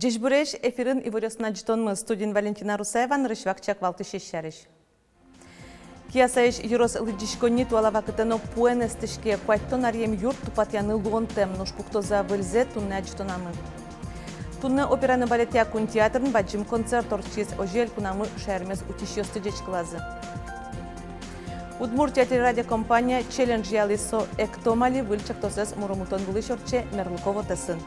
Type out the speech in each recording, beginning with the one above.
Жежбуреш эфирин иварёсна житонмы студин Валентина Русаеван рышвакчак валты шешшариш. Киясаиш юрос лыджишконни туалавакытыно пуэнестишке куайттон арьем юрт тупатяны луонтем ношпуктоза выльзе тунне житонамы. Тунне операны балет якун театрын баджим концерт орчиз ожел кунамы шермес утишёсты жечклазы. Удмуртия телерадиокомпания челлендж ялисо эктомали выльчактосыз муромутон вылышорче мерлуково тесын.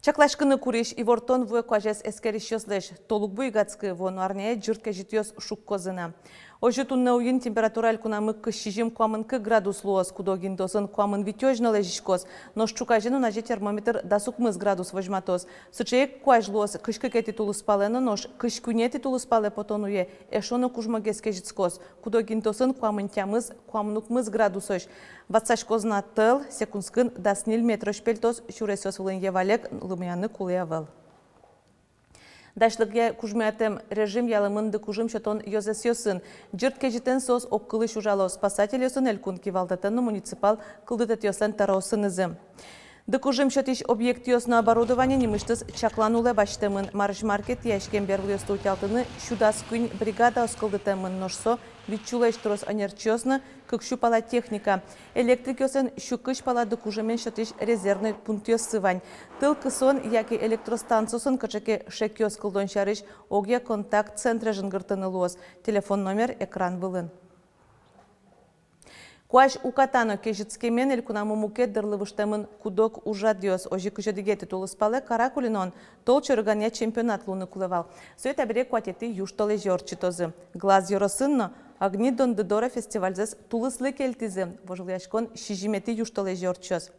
Чаклашкыны куриш ивортон вуе куажес эскеришёслеш толук буйгацкы вон арнее жиртке житёс шуккозына. Ожи тунне уин температураль кунамы кышижим куамынкы градус луос кудогин досын куамын витёжно лежишкос, но шчукажину наже термометр дасукмыз градус вожматос. Сычеек куаж луос кышкы кети тулуспалено, нож кышкунети тулуспале потонуе эшоны кужмагеске жицкос, кудогин досын куамын тямыз куамнукмыз градусош. Ватсашкозна тыл секундскын даснил метрош пельтос шуресёс вылынье валек лымяны кулеявыл. Дашлыгя кужмятем режим ялымынды кужым шотон йозес йосын. Жиртке житен сос оккылы шужало спасатель йосын элькун кивалдатыны муниципал кылдытет йосын тараосын изым. Дыкужым шотиш объект йосно оборудование немыштыз чаклануле баштемын марш-маркет яшкен берл йосты утялтыны шудас күн бригада оскылдытемын ношсо витчулеш трос анерчёсны кыкшу пала техника. Электрик йосын шукыш пала дыкужымен шотиш резервный пункт йосывань. Тыл кысон яки электростанциясын кычеке шек йоскылдон шарыш огья контакт центре жынгыртыны луос. Телефон номер экран былын. Куаш укатано кежицкемен элькунамы муке дырлывыштемын кудок ужадьос. Ожи кыжадигети тулыспале каракулинон тол чырыгане чемпионат луны кулевал. Сөйт абере куатети юштоле жорчитозы. Глаз йоросынно агни дондыдора фестивальзес тулыслы келтизы. Вожыляшкон шижимети юштоле жорчос.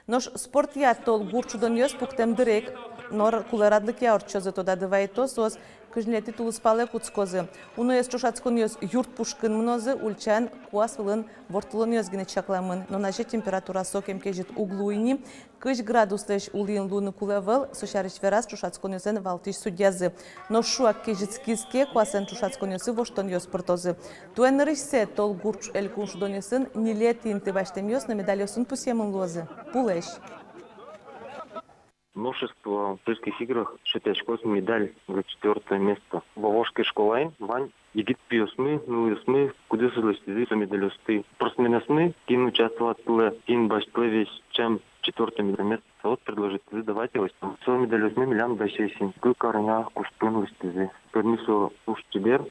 Нош спорт я тол гурчудон йос пуктем дырек, нор кулерадлык я орчозы тода дывайто сос кыжнети тулыспале куцкозы. Уно ес чушацкон йос юрт пушкын мнозы ульчан куас вылын вортулон йос гіне чакламын. Но наже температура сокем кежит углуйни, кыш градус леш улин луны кулевел, сошарыш верас чушацкон йосен валтиш судьязы. Но шуак кежит скизке куасен чушацкон йосы воштон йос пыртозы. Туэн рышсе тол гурч эль куншудон йосын нилетин ты баштем йос на медаль йосын пусемын лозы. Пулеш. Новшество в Тульских играх Шетяшкос медаль за 4 место. Вовошкой школайн, Вань, Егит пиосмы, нуесмы, куда сылыстизы за медалёсты. Просменесмы, кин участвовал туле, кин баштле весь, чем 4 место. Вот предложить давайте вас. Со медалёсмы милян башесин. Кылкарыня куштун лыстизы. Пермисо уштибер.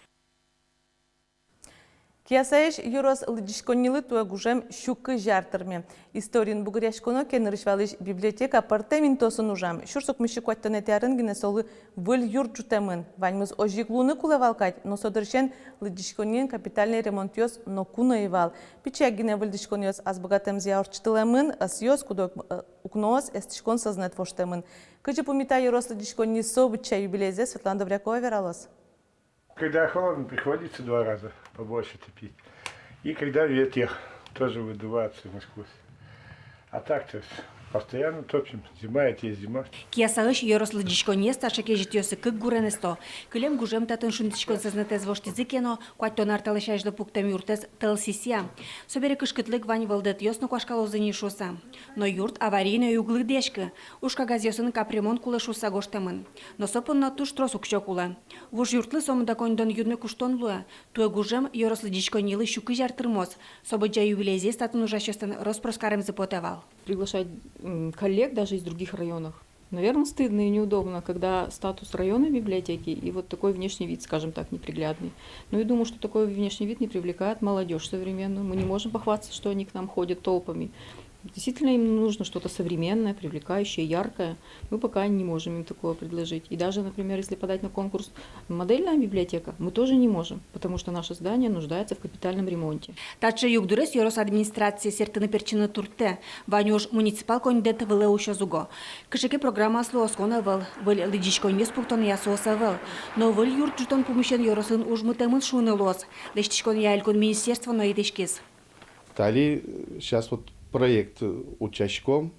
Киясаеш юрос лыджишконнилы туа гужем щукы жартырме. Историн бугыряшконо кенрышвалыш библиотека апартаментосын ужам. Шурсук мыши куаттан этярын гіне солы выл юрт жутемын. Ваньмыз ожиглуны кулевалкать, но содыршен лыджишконнин капитальный ремонт йос но куна ивал. Пичак гіне вылдишкон йос азбагатем зяорчтылемын, ас йос кудок укноос эстишкон сознет воштемын. Кычы пумита юрос лыджишконни собыча юбилейзе Светлана Добрякова вералос. Когда холодно, приходится 2 раза побольше топить. И когда ветер, тоже выдуваться насквозь. А так-то постоянно топим. Зима, это есть зима. Киясаыш йорослы дишконе старшаке житёсы кык гуренесто. Кылем гужем татын шундичкон сознатез воштизыкено, куаттон арталышаш до пуктем юртез тылсисия. Собере кышкытлык вань вылдет йосно куашкалозыни шуса. Но юрт аварийный углы дешкы. Ушка газёсын капремонт кулы шуса гоштемын. Но сопынно туш трос укчо кулы. Вуж юртлы сомында кондон юрны куштон луя. Туе гужем йорослы дишконилы щукы жартырмоз. Собыджа юбилейзе статын ужащёстын роспроскарем запотевал. Приглашать коллег даже из других районов. Наверное, стыдно и неудобно, когда статус районной библиотеки и вот такой внешний вид, скажем так, неприглядный. Но я думаю, что такой внешний вид не привлекает молодежь современную. Мы не можем похвастаться, что они к нам ходят толпами. Действительно, им нужно что-то современное, привлекающее, яркое. Мы пока не можем им такого предложить. И даже, например, если подать на конкурс «Модельная библиотека», мы тоже не можем, потому что наше здание нуждается в капитальном ремонте. Таче югдурес йорос администрации сертыны перчины турте, ванюш муниципал кондет выле ушозуго. Кышеке программа слоскона выл лыдишкон еспуктон ясоса выл. Но выл юрт жутон помещен йоросын ужмытемын шуны лос. Лештишкон яйлькон министерство ноидешкиз. Тали сейчас вот проект учащиком,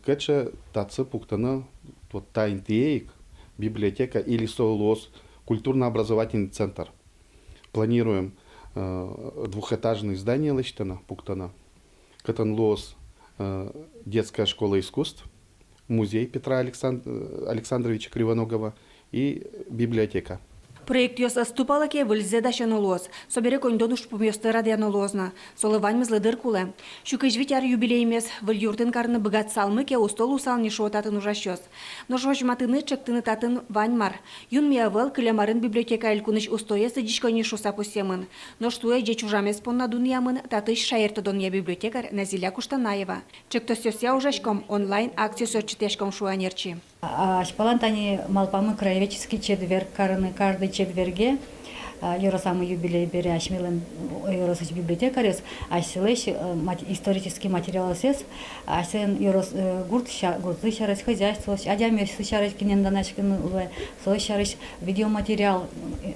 кэче тацы пуктаны вот та интеек, библиотека или соулос, культурно-образовательный центр. Планируем двухэтажное здание лыштана пуктана. Катан лос детская школа искусств, музей Петра Александровича Кривоногова и библиотека. Проект ёс аступалаке выльзе дашанолоз. Собере кондонуш помёсты радианолозна. Солывань мызлыдыр куле. Шукыжвитяр юбилеймес выл юртын карны быгат салмы ке устол усални шотатын ужащёс. Но жожматыны чектыны татын ваньмар. Юн миявыл кылямарын библиотека илкуныш устоесы дишкони шуса пусемын. Но штуе же чужамес понна дуньямын татыш шаертодонья библиотекар Назиля Куштанаева. Чектосёся ужашком онлайн акцию сочетешком шуанерчи. Шпалантани малпамы краеведческий четверг, каждый четверге Юросамый юбилей бере ашмилен Юросыч библиотекарес, ашилеш исторический материал сес, ашен Юрос гурты шарыш хозяйство, адямер шарыш киненданашкин шарыш видеоматериал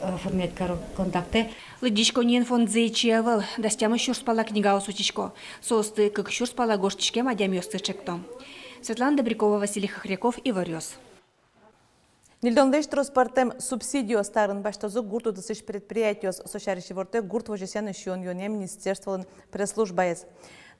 оформлять контакты. Лыдишко нен фонд зейчевал, дастяма щурспала книга осучишко, состы как щурспала гоштишкем адямёсты чектом. Светлана Добрякова, Василий Хохряков и Варёс. Нильдонлеш транспортем субсидию старын баштазу гурту дысыш предприятиос сошарищи ворте гурт вожесяны шион юне министерстволын пресс-службаес.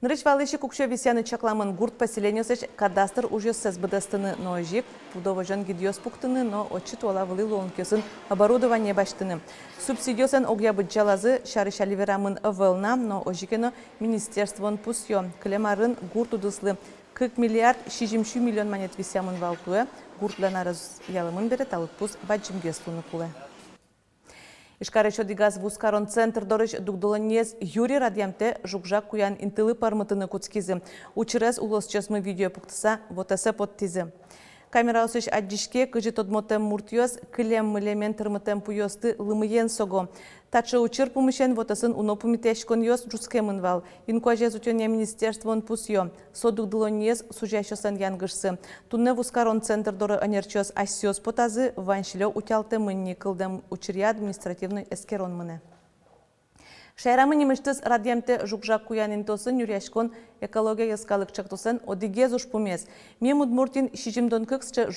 Нырыч валыши кукшо висяны чакламын гурт поселениосыч кадастр ужёс сбдстыны ножик, пудовожен гидиос пуктыны, но отчет ола вылы лонкесын оборудование баштыны. Субсидиосын огъябыт жалазы шарыша ливерамын ывылна, но ожикено министерствон пусьё. Клемарын гурту дыслы 40 миллиард 60 миллион монет висямын валтуе, гуртлана раз ялымын берет, алып пус баджимге слуны куле. Ишкарычо дигаз вускарон центр дорыш дугдолонез Юрий Радьямте жукжак куян интылы пармытыны куцкизы. Учерез улос чесмы видео пуктыса вотесе подтизы. Камера осыш аддишке кыжы тодмотем муртьёс, кылем мылемен тырмытем пуёсты лымыен сого. Тачы учыр пумышен вотасын унопумитешкон ёс джускемын вал. Инкуажез утёне министерствон пусьё. Содугдолонез сужащосан янгышсы. Тунне вускарон центр доры анерчёс асьёс потазы ваншилё утялтемынни кылдем учырья административный эскерон мыне. Шайрамы немыштыз радиамте жукжак куянин тосын юряшкон экология яскалык чактосын одигез уж пумес. Мемуд Муртин шижимдон кыксчы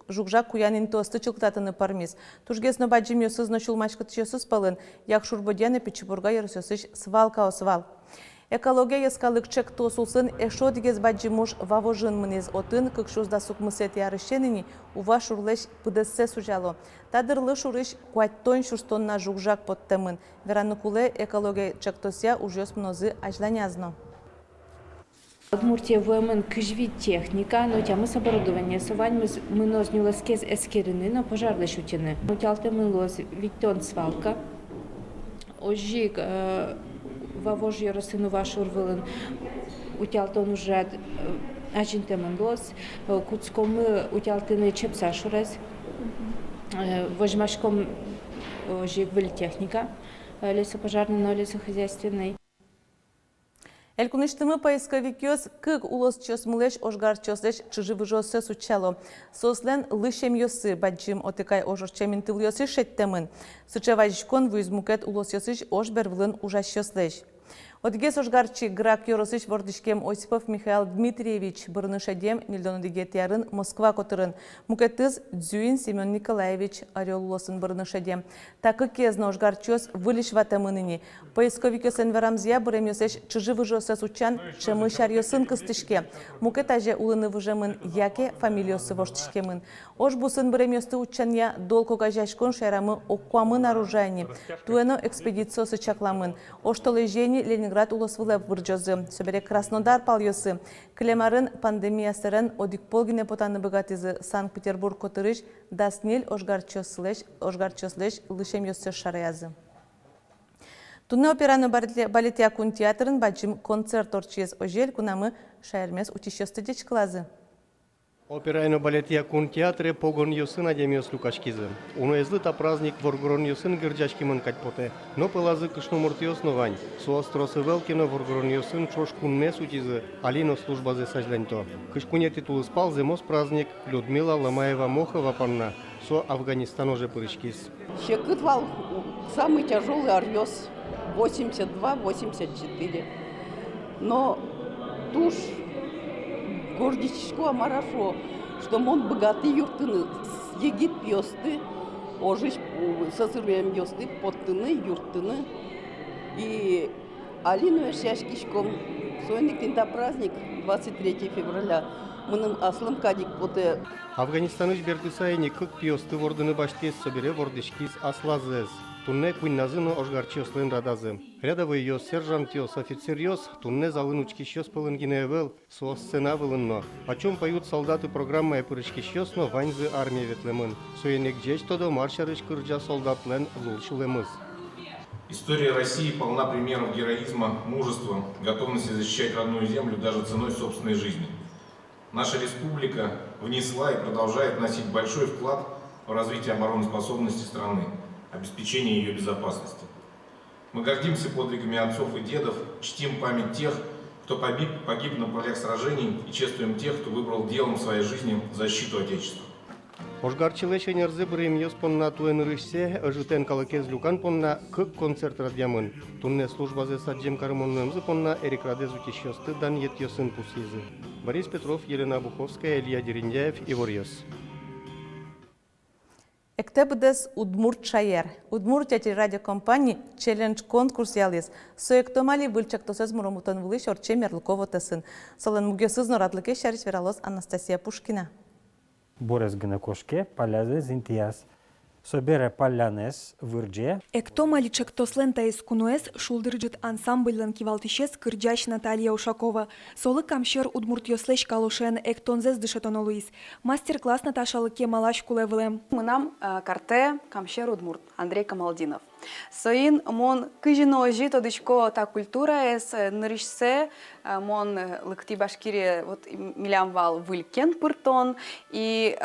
жукжак куянин тосты чылктатыны пармис. Тужгесно баджим ёсыз ночулмашкы тышёсыз палын, як шурбодяны печебурга ярсёсыш свалка освал. Экология яскалык чек тосулсын эшо дигез баджимуш вавожын мынез отын кыкшузда сукмысет ярышенini ува шурлеш пыдессе сужало. Тадырлы шурыш куаттон шурстонна жукжак подтемын. Веранукуле экология чек тося ужёс мнозы ажланязно. Удмуртия воемен кыжви техника, но тямыс оборудование. Совань мы нознюла скез эскерины, но пожарлы шутины. Утялте мы лоз виттон свалка. Ожик вавож яросыну вашур вылын. Утялтон уже ажинтемын лоз. Куцкомы утялтыны чепса шурез. Вожмашком ожик выль техника. Лесопожарный, но лесохозяйственный. Элькуныштымы поисковикёс кык улос чёсмылеш ожгар чёслеш чыжывыжосы сучало. Сослен лышем ёсы баджим отыкай ожорчемин тыл ёсы шеттемын. Сычеважкон вызмукет улос ёсыш ожбер влын ужаш ёслеш. Отгес ожгарчи грак ёросыш вордышкем Осипов Михаил Дмитриевич бұрнышадем Нильдону дигетярын Москва котырын. Мукетыз Дзюин Семен Николаевич орел улосын бұрнышадем. Такы кезна ожгарчёс вылиш ватамыныни. Поисковикёсен верамзия бұрем ёсеш чыжывыжосы сучан чемы шар ёсын кыстышке. Мукет аже улыны выжемын яке фамилиосы воштышкемын. Ош бусын бұрем ёсты учанья долкога жашкон шайрамы оккуамын оружайни. Туэно экспедициосы чакламын. Оштолежени Ленинград улосвылы вырджозы. Собере Краснодар палёсы. Клемарын пандемиясырын одикполгине потаны богатызы Санкт-Петербург котырыш даснель ожгарчослеш лышем ёсы шараязы. Тунне операны балетия кун театрын бачым концерт орчиез ожель кунамы шайырмес утищёсты дечклазы. Операйно балетия кун театре погон ёсын адемиос лукашкизы. Уноезлыта праздник воргорон ёсын гырджашкимын катьпоте. Но пылазы кышномуртиос новань. Суостросы велкино воргорон ёсын чош кунмес утизы. Алино службазе сажданьто. Кышкуне титулы спал зимос праздник Людмила Ломаева-Мохова панна. Со Афганистан уже пырышкиз. Щекытвал самый тяжелый орёс. 82-84. Но туш гордичко амарашо, что он богатый юртыны егит пьёсты, ожиж сосырвем пьёсты, поттыны, юртыны. И Алину Шашкишком. Сойник тинта праздник 23 февраля. Мыным аслым кадик поте. Афганистаныч бертысайни кык пиосты вордыны баштес собере вордышкиз аслазез. Тунне кунназыно ожгарчиослен радазы. Рядовый йос, сержант йос, офицер йос, тунне залынучкищос пылынгиневел, со сцена вылынно. О чем поют солдаты программы пырычкищосно ваньзы армия ветлемын. Суенек джеч тодо маршарыч кырджа солдатлен лулшулемыз. История России полна примеров героизма, мужества, готовности защищать родную землю даже ценой собственной жизни. Наша республика внесла и продолжает вносить большой вклад в развитие обороноспособности страны, обеспечение ее безопасности. Мы гордимся подвигами отцов и дедов, чтим память тех, кто погиб на полях сражений, и чествуем тех, кто выбрал делом своей жизни защиту Отечества. Ожгарчилеше нерзы брем йос понна туенрышсе, ожитен калакез люкан понна кык концерт радьямын. Тунне службазе саджем кармоннымзы понна эрикрадез утещосты дан ет йосын пусизы. Борис Петров, Елена Буховская, Илья Дерендяев, Ивор Йос. Ектебудес Удмурт Шайер. Удмуртия телерадиокомпании челлендж конкурс ялис. Соектомали выльчактосез муромутан вылыш орче мерлуково тесын. Солен мугесыз норадлыке шарис вералос Анастасия Пушкина. Борес гынакошке палязе зинтияс. Собере палянес вырже. Эктомали чектослен таискунуэс шулдырджит ансамбльлен кивалтишес кырджач Наталья Ушакова. Солы камшер удмуртьослеш калушен эктонзес дышетонолуис. Мастер-класс Наташалыке малаш кулевлем. Мынам карте камшер удмурт Андрей Камалдинов. Соин мон кыжино жито дычко та культура эс нырышсе мон лыкти башкире вот милямвал вылькен пыртон и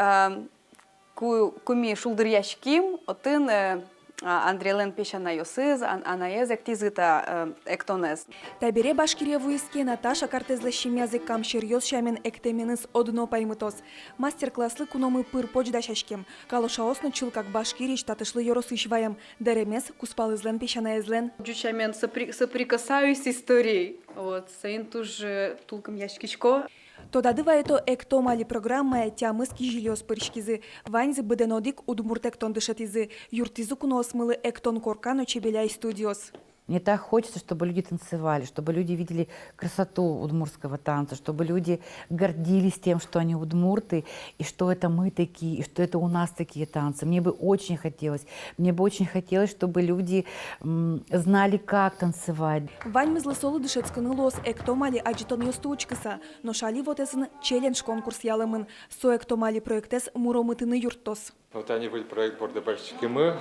куми шулдыр яшким отын Андрейлен пешана йосыз, анаез эктизыта эктонез. Табере башкирия вуиске Наташа картезлещим язык камшир йос шамен эктеменыз одно паймытос. Мастер-класслы куномы пыр почдашашкем. Калошаосно чул как башкирич татышлы йоросышваем. Деремес куспалызлен пешанаезлен. Джучамен соприкасаюсь с историей. Вот, сейн туж тулкам яшкичко. Тодадыва это эктомали программа тямыски жильёс пыршкизы. Ваньзы беденодик удмурт эктон дышатизы. Юртизы куносмылы эктон коркано чебеляй студиос. Мне так хочется, чтобы люди танцевали, чтобы люди видели красоту удмуртского танца, чтобы люди гордились тем, что они удмурты, и что это мы такие, и что это у нас такие танцы. Мне бы очень хотелось, чтобы люди знали, как танцевать. Вань мы злосолы дышецканылос эктомали аджитон ёстуучкыса, но шали вот эсен челлендж конкурс ялымын, со эктомали проектес муромытыны юртос. Вот они были проект бордебальщики мы,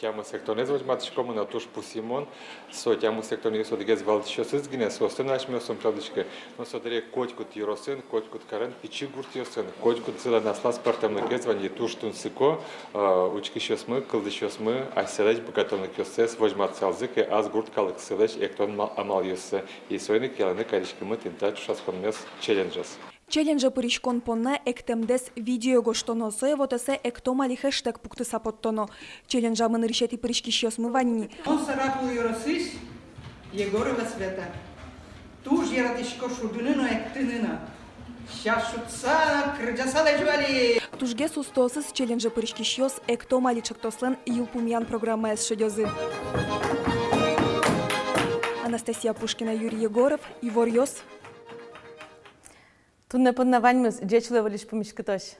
тема сектонез возьматышком на туш пусимон, со тему сектонез одегез валдишос изгине, со остальныш мёсом правдышке, но со даре котькут юросен, котькут карен, пичи гуртиосен, котькут цела насла спартам накез вани туш тунсико, учкишос мы, кылдышос мы, а селеч богатон накёсес возьмат салзыке, аз гурт калык селеч эктон амал ёсе, и сойник яланы каришки мы тинтач шаскон мёс челленджес. Челленджа пыришкон понна эктемдес видеого что носе вот эсе эктомали хэштег пукты сапоттоно. Челленджа мы наришети пыришки щосмыванини. Он саракул юросис Егорова света. Туж яратишко шудуныно эктыныно. Шашутса крыджаса лежвали. Тужге сустосыз челленджа пыришки щос эктомали чактослен юлпумьян программа эс шедёзы. Анастасия Пушкина, Юрий Егоров, Ивор Йос. Тунне поднаваньмыз, дечлево лишь помешкатось.